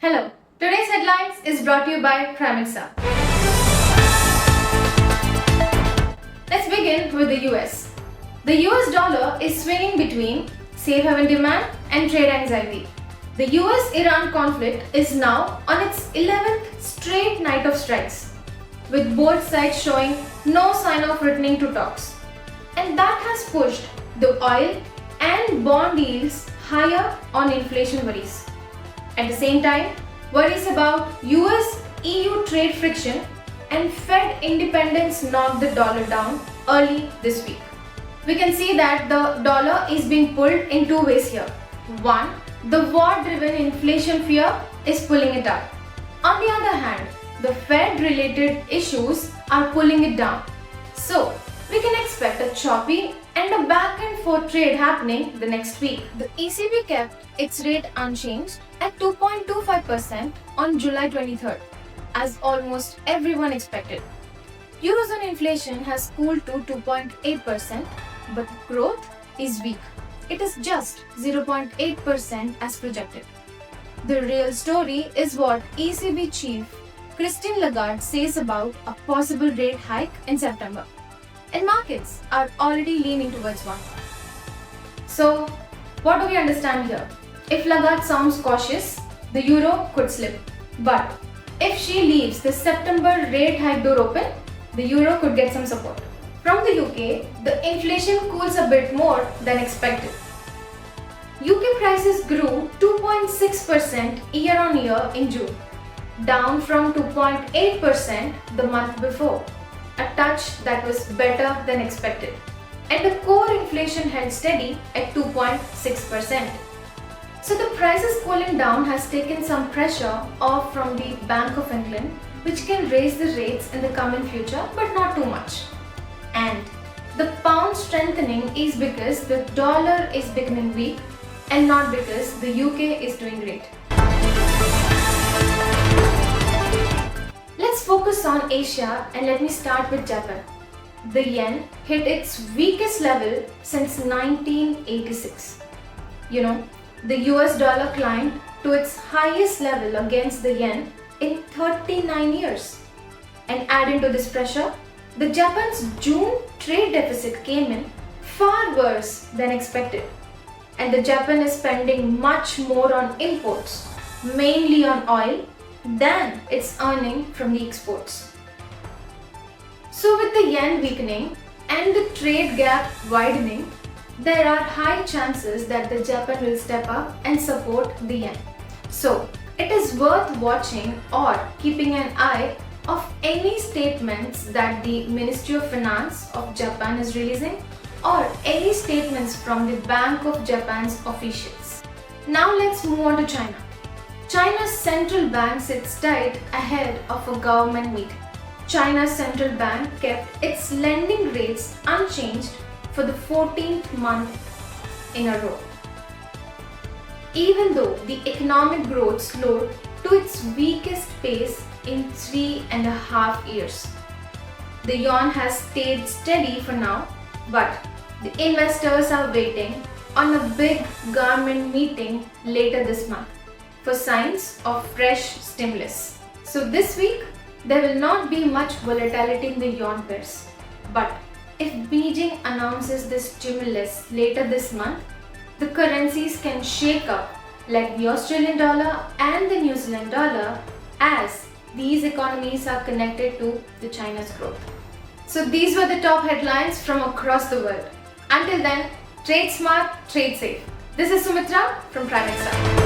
Hello, today's headlines is brought to you by Primexa. Let's begin with the US. The US dollar is swinging between safe haven demand and trade anxiety. The US-Iran conflict is now on its 11th straight night of strikes, with both sides showing no sign of returning to talks. And that has pushed the oil and bond yields higher on inflation worries. At the same time, worries about US-EU trade friction and Fed independence knocked the dollar down early this week. We can see that the dollar is being pulled in two ways here. One, the war-driven inflation fear is pulling it up. On the other hand, the Fed-related issues are pulling it down. So, we can expect a choppy and a back and forth trade happening the next week. The ECB kept its rate unchanged at 2.25% on July 23rd, as almost everyone expected. Eurozone inflation has cooled to 2.8%, but growth is weak. It is just 0.8% as projected. The real story is what ECB chief Christine Lagarde says about a possible rate hike in September. And markets are already leaning towards one. So, what do we understand here? If Lagarde sounds cautious, the euro could slip. But if she leaves the September rate hike door open, the euro could get some support. From the UK, the inflation cools a bit more than expected. UK prices grew 2.6% year on year in June, down from 2.8% the month before. A touch that was better than expected, and the core inflation held steady at 2.6%. So the prices cooling down has taken some pressure off from the Bank of England, which can raise the rates in the coming future, but not too much. And the pound strengthening is because the dollar is becoming weak and not because the UK is doing great. Let's focus on Asia and let me start with Japan. The yen hit its weakest level since 1986. The US dollar climbed to its highest level against the yen in 39 years. And adding to this pressure, the Japan's June trade deficit came in far worse than expected. And the Japan is spending much more on imports, mainly on oil, than it's earning from the exports. So with the yen weakening and the trade gap widening, there are high chances that the Japan will step up and support the yen. So it is worth watching or keeping an eye of any statements that the Ministry of Finance of Japan is releasing or any statements from the Bank of Japan's officials. Now let's move on to China. China's central bank sits tight ahead of a government meeting. China's central bank kept its lending rates unchanged for the 14th month in a row, even though the economic growth slowed to its weakest pace in 3.5 years. The yuan has stayed steady for now, but the investors are waiting on a big government meeting later this month for signs of fresh stimulus. So this week, there will not be much volatility in the yuan pairs. But if Beijing announces the stimulus later this month, the currencies can shake up like the Australian dollar and the New Zealand dollar, as these economies are connected to the China's growth. So these were the top headlines from across the world. Until then, trade smart, trade safe. This is Sumitra from Primexa.